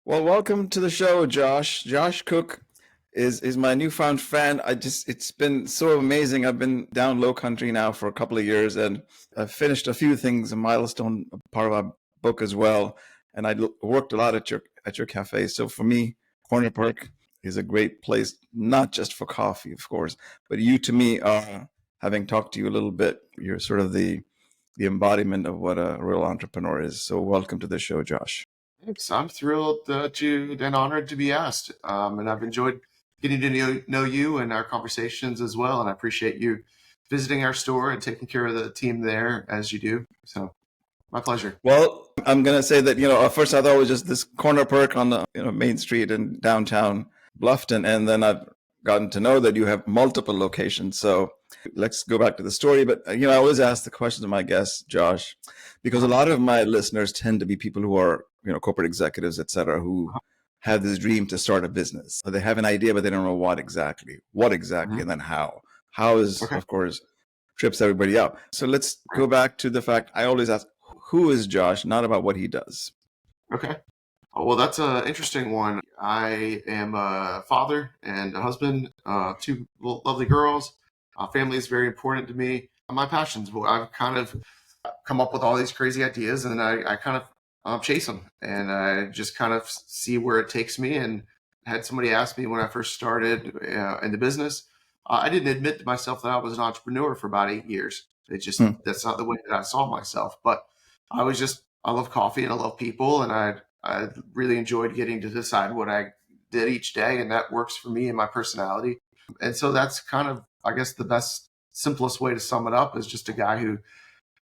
Well, welcome to the show, Josh. Josh Cooke is my newfound fan. It's been so amazing. I've been down low country now for a couple of years, and I've finished a few things, a milestone part of our book as well. And worked a lot at your cafe. So for me, Corner Perk is a great place, not just for coffee, of course, but you to me are, having talked to you a little bit, you're sort of the embodiment of what a real entrepreneur is. So welcome to the show, Josh. Thanks. I'm thrilled and honored to be asked. And I've enjoyed getting to know you and our conversations as well. And I appreciate you visiting our store and taking care of the team there as you do. So my pleasure. Well, I'm gonna say that at first I thought it was just this corner perk on the Main Street in downtown Bluffton, and then I've gotten to know that you have multiple locations. So let's go back to the story. But I always ask the questions of my guests, Josh, because a lot of my listeners tend to be people who are corporate executives, et cetera, who have this dream to start a business. So they have an idea, but they don't know what exactly, and then how. How is, Okay. of course, trips everybody up. So let's go back to the fact I always ask, who is Josh, not about what he does. Okay. Well, that's an interesting one. I am a father and a husband, two lovely girls. Family is very important to me. My passions, well, I've kind of come up with all these crazy ideas, and I kind of chase them, and I just kind of see where it takes me. And had somebody ask me when I first started in the business, I didn't admit to myself that I was an entrepreneur for about 8 years. It just that's not the way that I saw myself. But I love coffee and I love people, and I really enjoyed getting to decide what I did each day, and that works for me and my personality. And so that's kind of, I guess, the best, simplest way to sum it up is just a guy who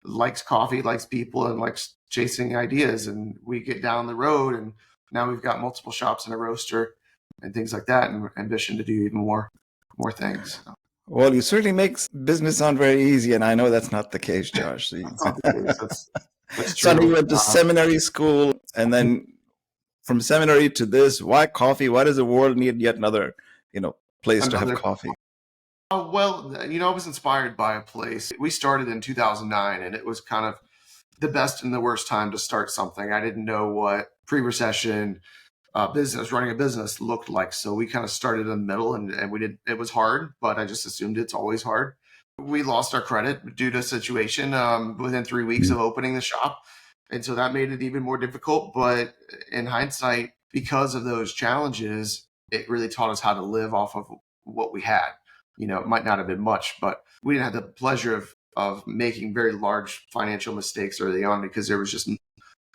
likes coffee, likes people, and likes chasing ideas. And we get down the road, and now we've got multiple shops and a roaster and things like that, and ambition to do even more things. Well, you certainly make business sound very easy, and I know that's not the case, Josh. That's not the case. That's true. So you went to seminary school, and then from seminary to this, why coffee? Why does the world need yet another, place to have coffee? Well, I was inspired by a place. We started in 2009, and it was kind of the best and the worst time to start something. I didn't know what pre-recession running a business looked like. So we kind of started in the middle, and it was hard, but I just assumed it's always hard. We lost our credit due to a situation within 3 weeks of opening the shop. And so that made it even more difficult. But in hindsight, because of those challenges, it really taught us how to live off of what we had. It might not have been much, but we didn't have the pleasure of making very large financial mistakes early on because there was just,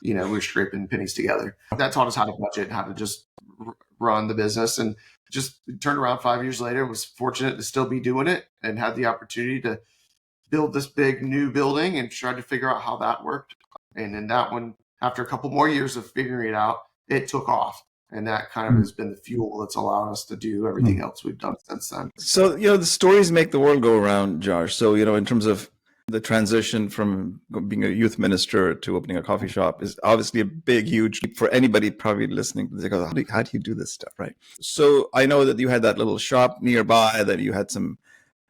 we were scraping pennies together. That taught us how to budget, how to just run the business, and just turned around 5 years later. Was fortunate to still be doing it and had the opportunity to build this big new building and tried to figure out how that worked. And then that one, after a couple more years of figuring it out, it took off. And that kind of has been the fuel that's allowed us to do everything else we've done since then. So, the stories make the world go around, Josh. So, in terms of the transition from being a youth minister to opening a coffee shop is obviously a big, huge leap for anybody probably listening. They go, how do you do this stuff, right? So I know that you had that little shop nearby, that you had some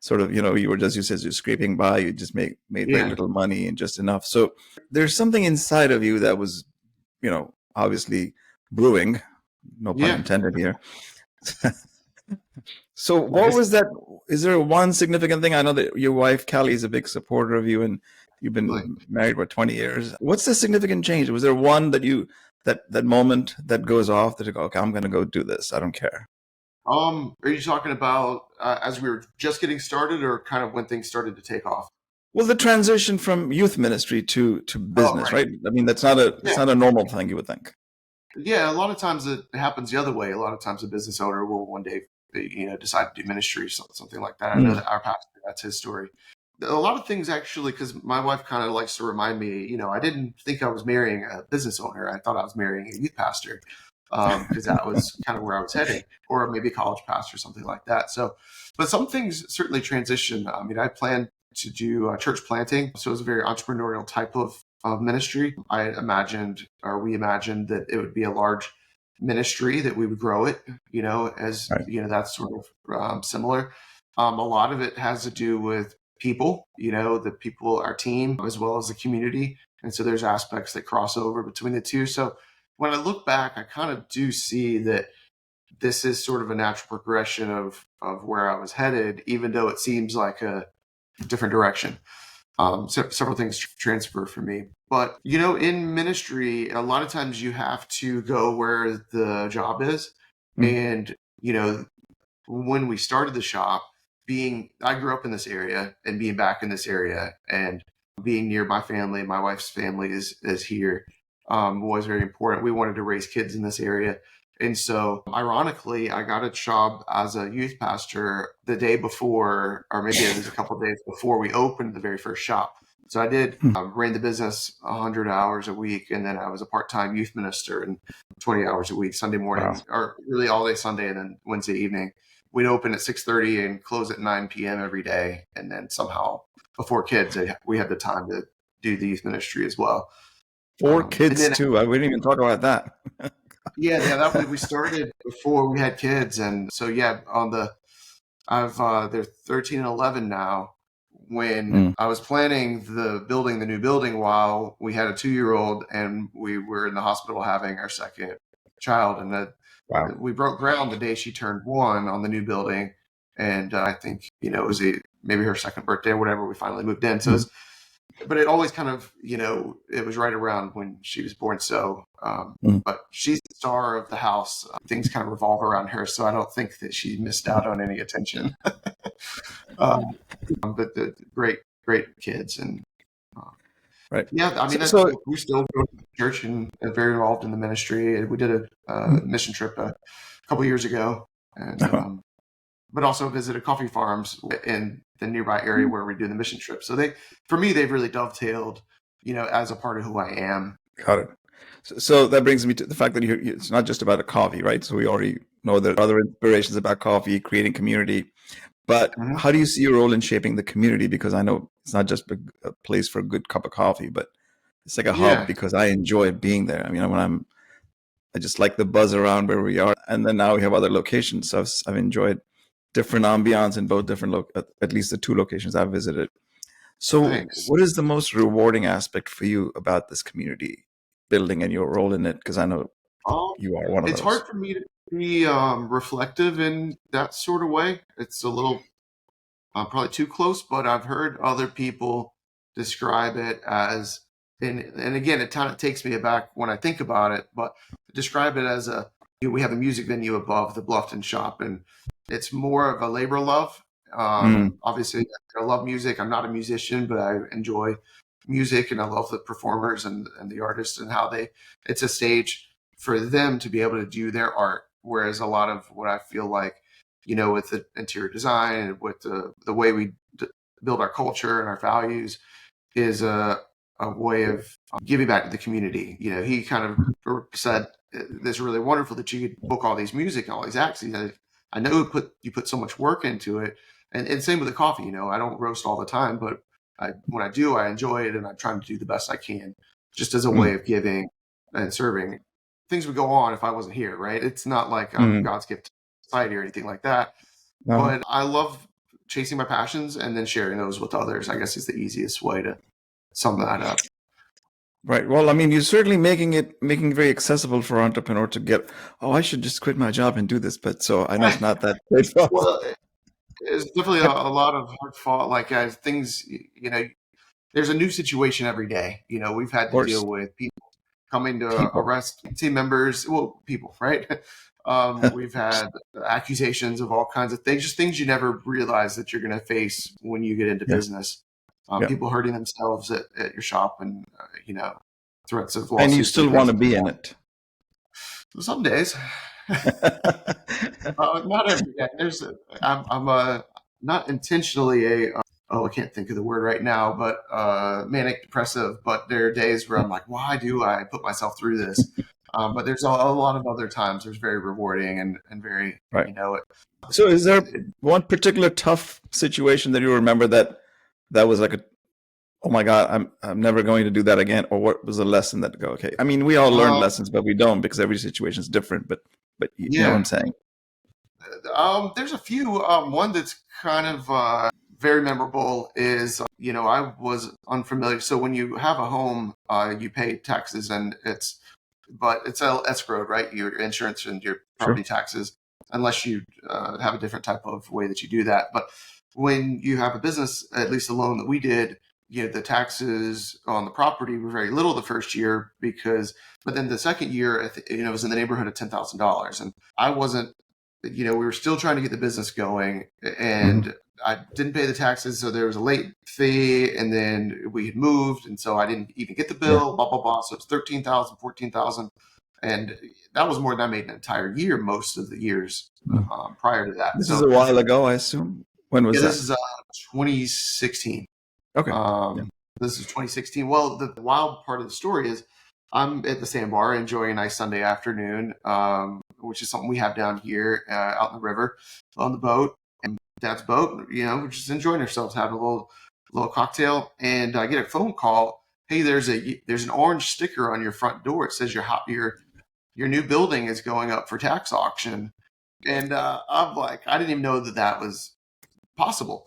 sort of, you were, as you said, you're scraping by, you just made very little money and just enough. So there's something inside of you that was, obviously brewing, no pun intended here. So what was that? Is there one significant thing? I know that your wife, Callie, is a big supporter of you, and you've been married for 20 years. What's the significant change? Was there one that moment that goes off that you go, okay, I'm going to go do this. I don't care. Are you talking about as we were just getting started, or kind of when things started to take off? Well, the transition from youth ministry to business, right? I mean, it's not a normal thing, you would think. Yeah, a lot of times it happens the other way. A lot of times a business owner will one day, decide to do ministry or something like that. I know that our pastor, that's his story. A lot of things actually, because my wife kind of likes to remind me, I didn't think I was marrying a business owner. I thought I was marrying a youth pastor because that was kind of where I was heading, or maybe a college pastor, something like that. So, but some things certainly transition. I mean, I planned to do church planting. So it was a very entrepreneurial type of ministry. We imagined that it would be a large ministry, that we would grow it, as that's sort of similar. A lot of it has to do with people, the people, our team, as well as the community. And so there's aspects that cross over between the two. So when I look back, I kind of do see that this is sort of a natural progression of where I was headed, even though it seems like a different direction. Several things transfer for me. But, in ministry, a lot of times you have to go where the job is. Mm. And, when we started the shop, I grew up in this area, and being back in this area and being near my family, my wife's family is here, was very important. We wanted to raise kids in this area. And so, ironically, I got a job as a youth pastor the day before, or maybe it was a couple of days before we opened the very first shop. So I did Mm. ran the business 100 hours a week, and then I was a part-time youth minister and 20 hours a week, Sunday mornings, Wow. or really all day Sunday, and then Wednesday evening. We'd open at 6:30 and close at 9 p.m. every day, and then somehow before kids, we had the time to do the youth ministry as well. 4 And kids then too. We didn't even talk about that. yeah, that we started before we had kids, and so yeah, they're 13 and 11 now. When Mm. I was planning the new building while we had a 2-year-old, and we were in the hospital having our second child, and Wow. we broke ground the day she turned 1 on the new building, and I think it was maybe her second birthday or whatever. We finally moved in, so Mm. but it always kind of, it was right around when she was born. So, Mm. but she's the star of the house. Things kind of revolve around her. So I don't think that she missed out on any attention. um, but the great, great kids. And uh, Right. yeah, I mean, So we still go to church and are very involved in the ministry. We did a mm. mission trip a couple years ago, and but also visited coffee farms in the nearby area where we do the mission trip. So for me, they've really dovetailed, as a part of who I am. Got it. So that brings me to the fact that it's not just about a coffee, right? So we already know there are other inspirations about coffee, creating community. But Mhm. how do you see your role in shaping the community? Because I know it's not just a place for a good cup of coffee, but it's like a hub Yeah, because I enjoy being there. I mean, I just like the buzz around where we are. And then now we have other locations. So I've enjoyed different ambiance in both different, at least the 2 locations I've visited. So thanks. what is the most rewarding aspect for you about this community building and your role in it? Because I know Um, you are one of it's those. hard for me to be reflective in that sort of way. It's a little probably too close, but I've heard other people describe it as, and again, it kind of takes me aback when I think about it, but describe it as we have a music venue above the Bluffton shop, and it's more of a labor love. Mm. Obviously, I love music. I'm not a musician, but I enjoy music, and I love the performers and the artists and how it's a stage for them to be able to do their art. Whereas a lot of what I feel like, with the interior design and with the way we build our culture and our values is a way of giving back to the community. He kind of said, "This is really wonderful that you could book all these music and all these acts." He said, "I know you put so much work into it," and same with the coffee. I don't roast all the time, but when I do, I enjoy it, and I'm trying to do the best I can, just as a way Mm. of giving and serving. Things would go on if I wasn't here, right? It's not like I'm Mm. God's gift to society or anything like that. No. But I love chasing my passions and then sharing those with others. I guess is the easiest way to sum that up. Right. Well, I mean, you're certainly making it very accessible for an entrepreneur to get, oh, I should just quit my job and do this. But so I know it's not that straightforward. Well, it's definitely a lot of hard fought. Like things, there's a new situation every day. We've had Of to course, deal with people coming to people. arrest team members. Well, people, right? We've had accusations of all kinds of things, just things you never realize that you're going to face when you get into Yeah. business. Yeah. People hurting themselves at your shop, and threats of And you lawsuits and still want things to like be in it. that. Some days, not every day. I'm not intentionally I can't think of the word right now, but manic depressive. But there are days where I'm like, why do I put myself through this? But there's a lot of other times there's very rewarding and very, Right. it, So is there it one particular tough situation that you remember that was like oh my God, I'm never going to do that again? Or what was a lesson that go, okay. I mean, we all learn lessons, but we don't because every situation is different. But you know what I'm yeah. saying? There's a few. One that's kind of very memorable is, I was unfamiliar. So when you have a home, you pay taxes, and it's but it's escrowed, right? Your insurance and your Sure. property taxes, unless you have a different type of way that you do that. But when you have a business, at least the loan that we did, the taxes on the property were very little the first year but then the second year, it was in the neighborhood of $10,000, and I wasn't, we were still trying to get the business going, and I didn't pay the taxes, so there was a late fee, and then we had moved, and so I didn't even get the bill, blah, blah, blah. So it's 13,000, 14,000. And that was more than I made an entire year, most of the years prior to that. This is a while ago, I assume. When was that? This is 2016. Okay. This is 2016. Well, the wild part of the story is I'm at the sandbar enjoying a nice Sunday afternoon, which is something we have down here out in the river on the boat. And Dad's boat, we're just enjoying ourselves, having a little cocktail. And I get a phone call. Hey, there's an orange sticker on your front door. It says your new building is going up for tax auction. And I'm like, I didn't even know that was possible.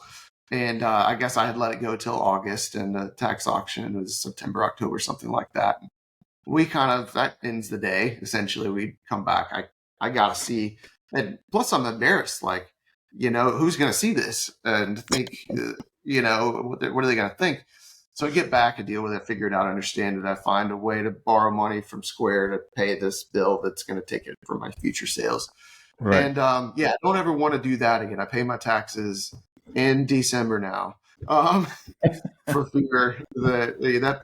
And I guess I had let it go till August, and the tax auction was September, October, something like that. That ends the day. Essentially, we come back. I got to see. And plus, I'm embarrassed. Like, who's going to see this and think, what are they going to think? So I get back, I deal with it, figure it out, understand it. I find a way to borrow money from Square to pay this bill that's going to take it for my future sales. Right. And I don't ever want to do that again. I pay my taxes in December now for fear that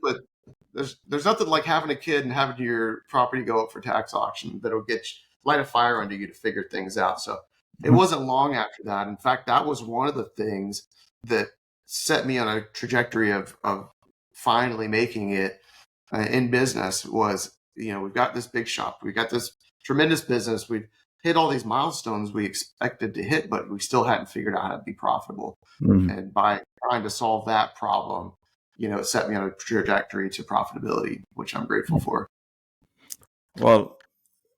there's nothing like having a kid and having your property go up for tax auction that'll light a fire under you to figure things out. So it wasn't long after that. In fact, that was one of the things that set me on a trajectory of finally making it in business. Was, we've got this big shop, we got this tremendous business, we've hit all these milestones we expected to hit, but we still hadn't figured out how to be profitable. And by trying to solve that problem, it set me on a trajectory to profitability, which I'm grateful for. Well,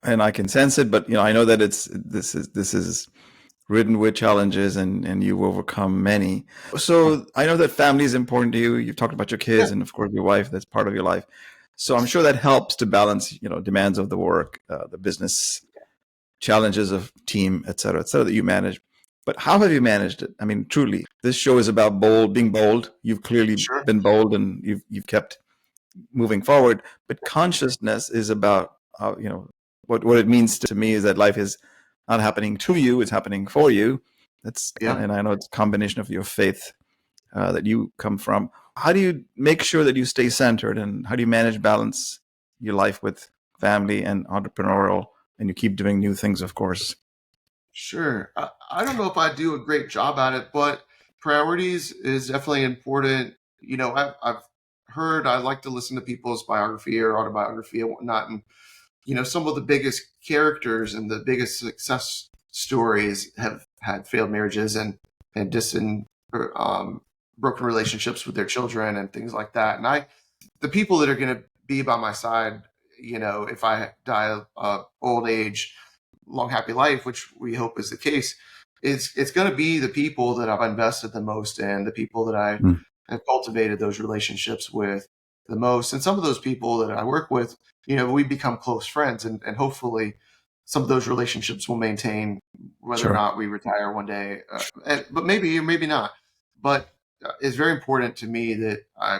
and I can sense it, but I know that this is ridden with challenges, and you've overcome many. So I know that family is important to you. You've talked about your kids, and of course your wife. That's part of your life. So I'm sure that helps to balance, demands of the work, the business challenges of team, et cetera, that you manage. But how have you managed it? I mean, truly, this show is about being bold. You've clearly been bold, and you've kept moving forward. But consciousness is about, what it means to me is that life is not happening to you; it's happening for you. And I know it's a combination of your faith that you come from. How do you make sure that you stay centered, and how do you balance your life with family and entrepreneurial, and you keep doing new things, of course? Sure. I don't know if I do a great job at it, but priorities is definitely important. I've heard, I like to listen to people's biography or autobiography and whatnot. And, some of the biggest characters and the biggest success stories have had failed marriages and broken relationships with their children and things like that. And the people that are going to be by my side, if I die of old age, long, happy life, which we hope is the case, it's going to be the people that I've invested the most in, the people that I have cultivated those relationships with the most. And some of those people that I work with, we become close friends, and hopefully some of those relationships will maintain whether or not we retire one day, but maybe or maybe not. But it's very important to me that I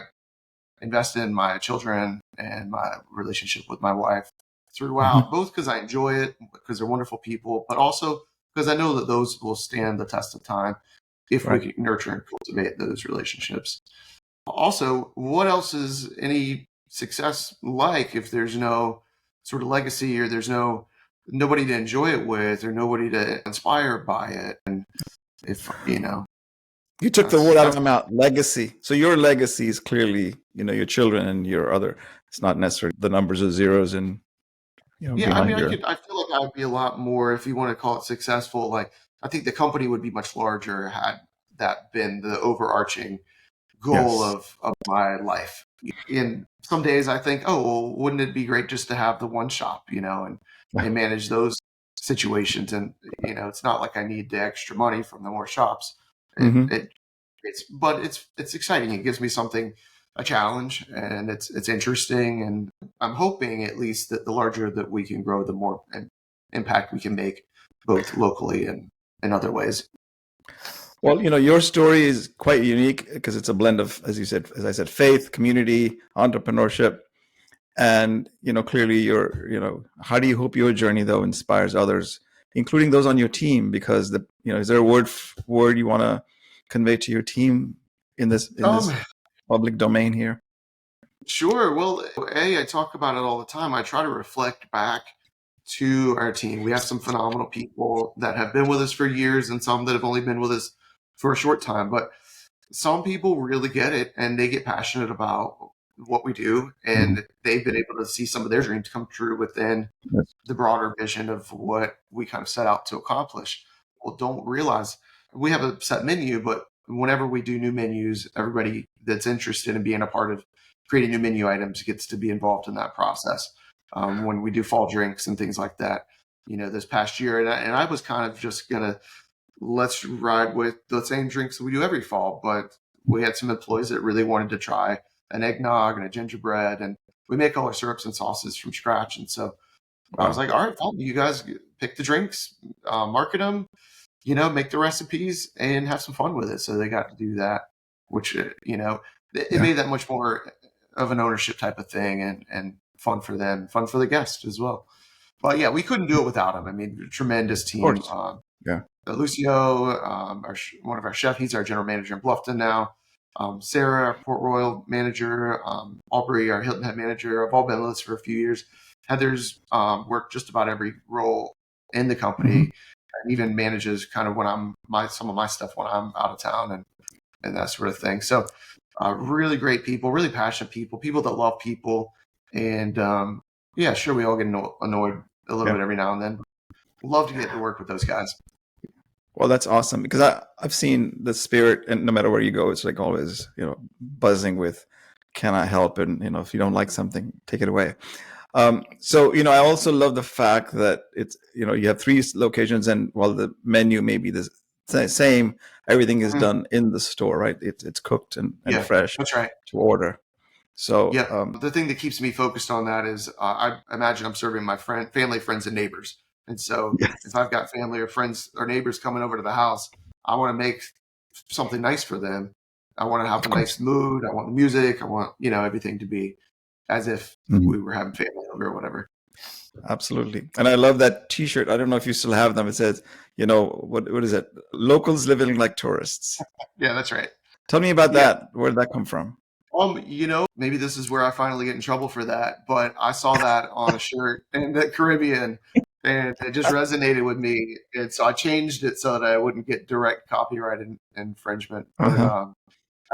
invest in my children and my relationship with my wife throughout, both because I enjoy it, because they're wonderful people, but also because I know that those will stand the test of time if we can nurture and cultivate those relationships. Also, what else is any success like if there's no sort of legacy, or there's nobody to enjoy it with, or nobody to inspire by it? And if, You took the word out of my mouth, legacy. So your legacy is clearly, your children and your other, it's not necessarily the numbers of zeros and, I feel like I would be a lot more, if you want to call it successful. Like, I think the company would be much larger had that been the overarching goal of my life. In some days I think, oh, well, wouldn't it be great just to have the one shop, and manage those situations. And, it's not like I need the extra money from the more shops. It's exciting. It gives me something a challenge, and it's interesting. And I'm hoping at least that the larger that we can grow, the more impact we can make, both locally and in other ways. Well, your story is quite unique because it's a blend of, as I said, faith, community, entrepreneurship, and clearly how do you hope your journey though inspires others, including those on your team? Because is there a word you want to convey to your team in this public domain here? Sure. Well, I talk about it all the time. I try to reflect back to our team. We have some phenomenal people that have been with us for years and some that have only been with us for a short time. But some people really get it and they get passionate about what we do, and they've been able to see some of their dreams come true within the broader vision of what we kind of set out to accomplish. Well, don't realize we have a set menu, but whenever we do new menus, everybody that's interested in being a part of creating new menu items gets to be involved in that process. When we do fall drinks and things like that, this past year, and I was kind of just gonna, let's ride with the same drinks that we do every fall, but we had some employees that really wanted to try an eggnog and a gingerbread, and we make all our syrups and sauces from scratch. And so I was like, all right, fine, you guys pick the drinks, market them, make the recipes and have some fun with it. So they got to do that, which, it made that much more of an ownership type of thing, and fun for them, fun for the guests as well. But yeah, we couldn't do it without them. I mean, tremendous team. Lucio, one of our chefs, he's our general manager in Bluffton now. Sarah, our Port Royal manager, Aubrey, our Hilton Head manager, have all been with us for a few years. Heather's worked just about every role in the company, and even manages kind of some of my stuff when I'm out of town and that sort of thing. So really great people, really passionate people that love people. And sure, we all get annoyed a little bit every now and then. Love to get to work with those guys. Well, that's awesome, because I've seen the spirit, and no matter where you go, it's like always, buzzing with, can I help? And, if you don't like something, take it away. So, I also love the fact that it's, you have 3 locations, and while the menu may be the same, everything is done in the store, right? It's cooked and fresh. That's right. To order. So the thing that keeps me focused on that is I imagine I'm serving my family, friends, and neighbors. And so if I've got family or friends or neighbors coming over to the house, I want to make something nice for them. I want to have a nice mood. I want the music. I want, everything to be as if we were having family over or whatever. Absolutely. And I love that T-shirt. I don't know if you still have them. It says, what is it? Locals living like tourists. Yeah, that's right. Tell me about that. Where did that come from? Maybe this is where I finally get in trouble for that, but I saw that on a shirt in the Caribbean and it just resonated with me. And so I changed it so that I wouldn't get direct copyright infringement. But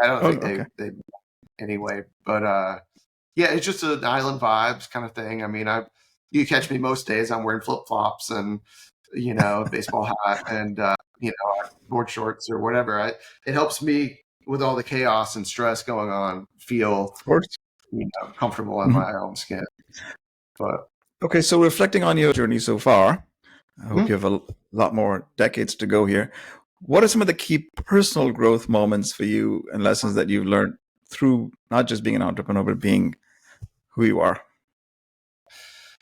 I don't think they anyway. But it's just an island vibes kind of thing. I mean, you catch me most days, I'm wearing flip flops and, baseball hat and, board shorts or whatever. It helps me with all the chaos and stress going on, feel comfortable in my own skin. But okay, so reflecting on your journey so far, I hope you have a lot more decades to go here. What are some of the key personal growth moments for you and lessons that you've learned through not just being an entrepreneur, but being who you are?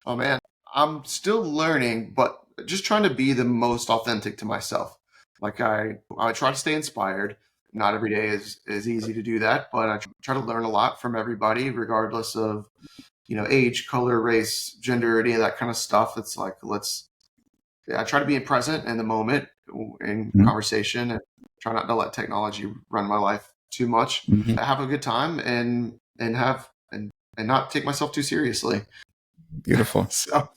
Oh man, I'm still learning, but just trying to be the most authentic to myself. Like I try to stay inspired. Not every day is easy to do that, but I try to learn a lot from everybody, regardless of, age, color, race, gender, any of that kind of stuff. It's like, I try to be present in the moment in conversation and try not to let technology run my life too much. Have a good time and not take myself too seriously. Beautiful. So,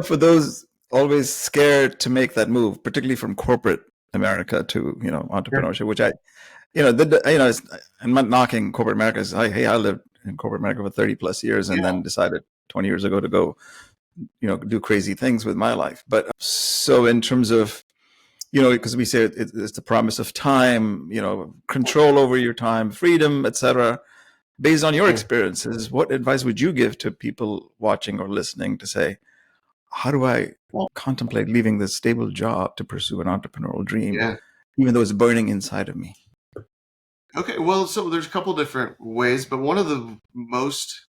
for those always scared to make that move, particularly from corporate America to entrepreneurship, which I'm not knocking corporate America. I lived in corporate America for 30 plus years and then decided 20 years ago to go do crazy things with my life. But so in terms of because we say it's the promise of time, control over your time, freedom, etc. Based on your experiences, what advice would you give to people watching or listening to say, how do I contemplate leaving this stable job to pursue an entrepreneurial dream, even though it's burning inside of me? Okay, well, so there's a couple different ways, but one of the most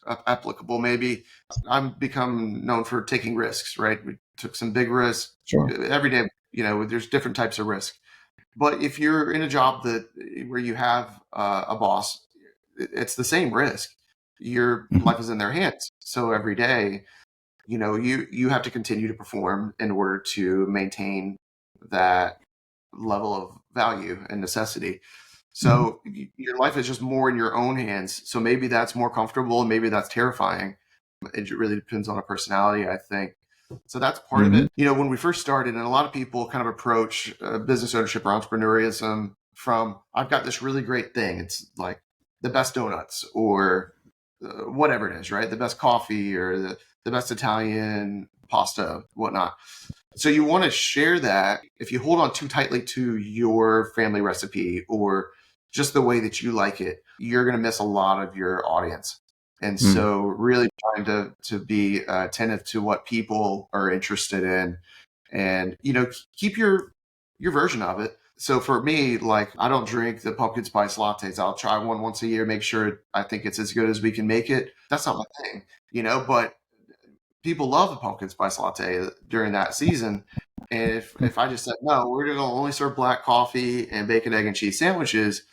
applicable, maybe, I'm become known for taking risks, right? We took some big risks Sure. every day. There's different types of risk. But if you're in a job where you have a boss, it's the same risk. Your Mhm. life is in their hands. So every day, you have to continue to perform in order to maintain that level of value and necessity. Mhm. So your life is just more in your own hands. So maybe that's more comfortable, and maybe that's terrifying. It really depends on a personality, I think. So that's part of Mhm. it. When we first started, and a lot of people kind of approach business ownership or entrepreneurialism from, I've got this really great thing. It's like the best donuts or whatever it is, right? The best coffee or the best Italian pasta, whatnot. So you want to share that. If you hold on too tightly to your family recipe or just the way that you like it, you're going to miss a lot of your audience. And Mm. so really trying to be attentive to what people are interested in and, keep your version of it. So for me, like, I don't drink the pumpkin spice lattes. I'll try one once a year, make sure I think it's as good as we can make it. That's not my thing, but people love the pumpkin spice latte during that season. And if I just said, no, we're going to only serve black coffee and bacon, egg, and cheese sandwiches,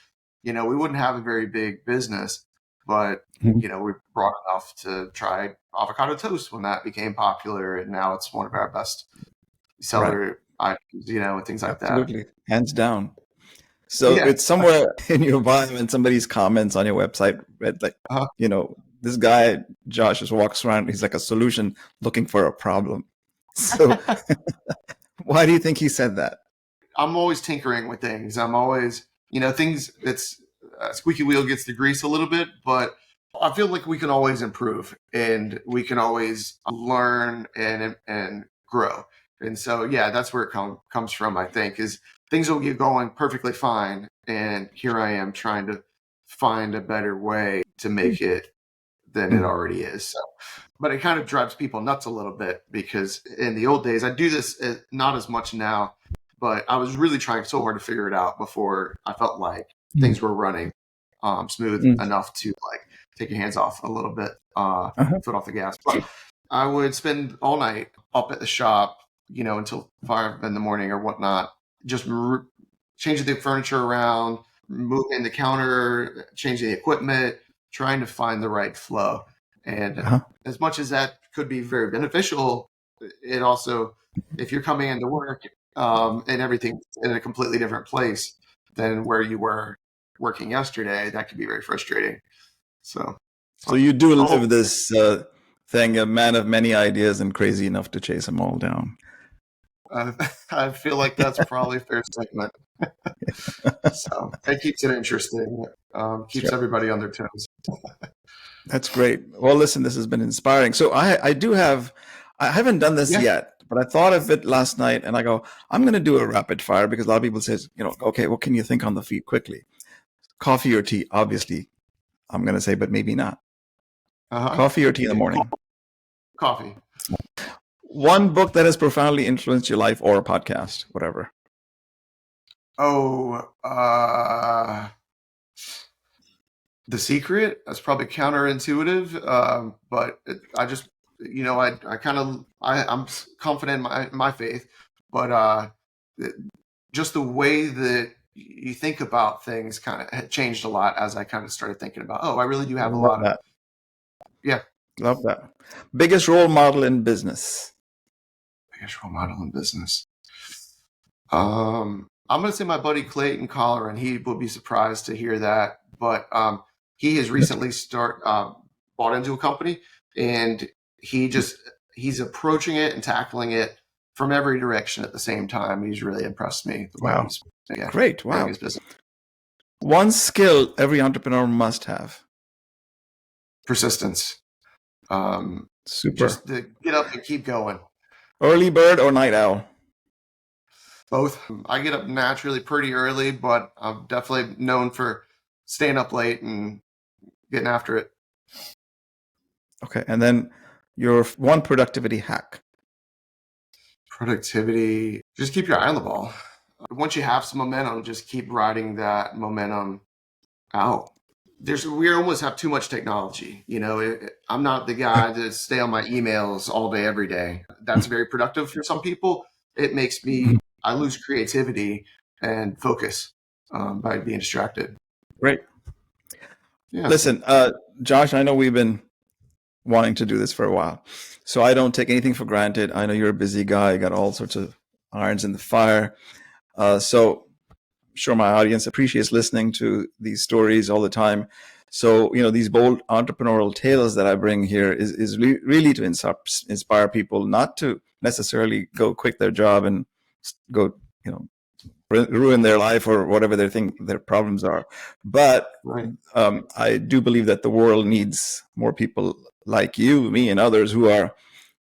we wouldn't have a very big business. But, Mhm. we brought enough to try avocado toast when that became popular. And now it's one of our best Right. seller items, and things like that. Absolutely. Hands down. So Yeah. it's somewhere in your bio and somebody's comments on your website read like, Uh, this guy, Josh, just walks around. He's like a solution looking for a problem. So why do you think he said that? I'm always tinkering with things. I'm always, things, it's squeaky wheel gets the grease a little bit, but I feel like we can always improve and we can always learn and grow. And so, yeah, that's where it comes from, I think, is things will get going perfectly fine. And here I am trying to find a better way to make it than it Mm. already is. So, but it kind of drives people nuts a little bit because in the old days, I do this not as much now, but I was really trying so hard to figure it out before I felt like Mm. things were running smooth Mm. enough to like take your hands off a little bit, Uh-huh. foot off the gas. But I would spend all night up at the shop, until 5 in the morning or whatnot, just changing the furniture around, moving the counter, changing the equipment, trying to find the right flow. And Uh-huh. as much as that could be very beneficial, it also, if you're coming into work and everything's in a completely different place than where you were working yesterday, that could be very frustrating. So, So you do oh, live this thing, a man of many ideas and crazy enough to chase them all down. uh, I feel like that's probably a fair statement. So it keeps it interesting, keeps Sure. everybody on their toes. That's great. Well, listen, this has been inspiring. So I haven't done this Yeah. yet, but I thought of it last night and I go, I'm going to do a rapid fire because a lot of people says, okay, what can you think on the feet quickly? Coffee or tea? Obviously, I'm going to say, but maybe not. Uh-huh. Coffee or tea in the morning? Coffee. One book that has profoundly influenced your life or a podcast, whatever. Oh, The Secret. That's probably counterintuitive, but I just, I kind of, I'm confident in my faith, but it- just the way that you think about things kind of had changed a lot as I kind of started thinking about, oh, I really do have a Love lot of, that. yeah, Love that. Biggest role model in business. biggest role model in business. I'm going to say my buddy Clayton Collar, and he will be surprised to hear that. But he has recently bought into a company, and he's approaching it and tackling it from every direction at the same time. He's really impressed me the way Wow. he's Great. growing Wow. his business. One skill every entrepreneur must have. Persistence. Super. Just to get up and keep going. Early bird or night owl? Both. I get up naturally pretty early, but I'm definitely known for staying up late and getting after it. Okay. And then your one productivity hack. Productivity, just keep your eye on the ball. Once you have some momentum, just keep riding that momentum Oh, we almost have too much technology. I'm not the guy to stay on my emails all day, every day. That's very productive for some people. It makes me, I lose creativity and focus by being distracted. Great. Yeah. Listen, Josh, I know we've been wanting to do this for a while, so I don't take anything for granted. I know you're a busy guy, you got all sorts of irons in the fire. So I'm sure my audience appreciates listening to these stories all the time. So, these bold entrepreneurial tales that I bring here is really to inspire people not to necessarily go quit their job and go, ruin their life or whatever they think their problems are. But Right. I do believe that the world needs more people like you, me, and others who are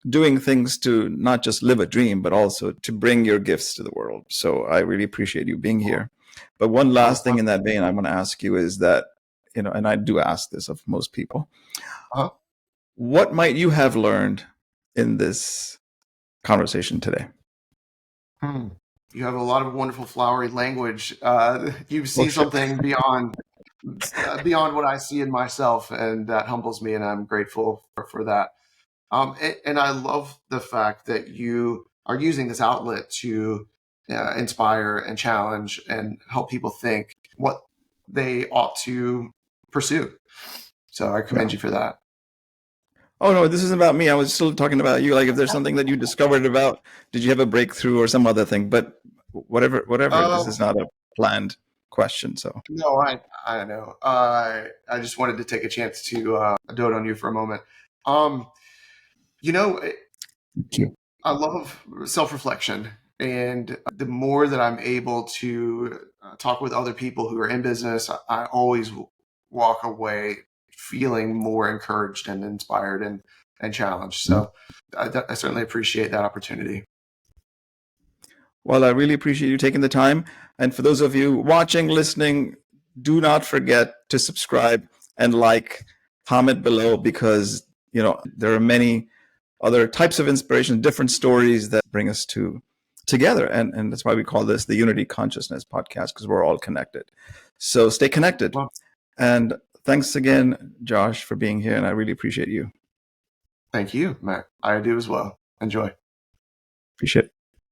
doing things to not just live a dream, but also to bring your gifts to the world. So I really appreciate you being here. But one last thing in that vein I want to ask you is that, and I do ask this of most people, what might you have learned in this conversation today? You have a lot of wonderful flowery language. You see Oh, shit. something beyond what I see in myself, and that humbles me, and I'm grateful for that. And I love the fact that you are using this outlet to inspire and challenge and help people think what they ought to pursue. So I commend Yeah. you for that. Oh, no, this isn't about me. I was still talking about you. Like, if there's something that you discovered about, did you have a breakthrough or some other thing? But whatever, this is not a planned question. So, No, I know. I just wanted to take a chance to dote on you for a moment. You know, thank you. I love self-reflection, and the more that I'm able to talk with other people who are in business, I always walk away feeling more encouraged and inspired and challenged. So I certainly appreciate that opportunity. Well, I really appreciate you taking the time. And for those of you watching, listening, do not forget to subscribe and comment below, because, there are many other types of inspiration, different stories that bring us together. And that's why we call this the Unity Consciousness Podcast, because we're all connected. So stay connected. Well, And thanks again, Josh, for being here. And I really appreciate you. thank you, Matt. I do as well. Enjoy. Appreciate it.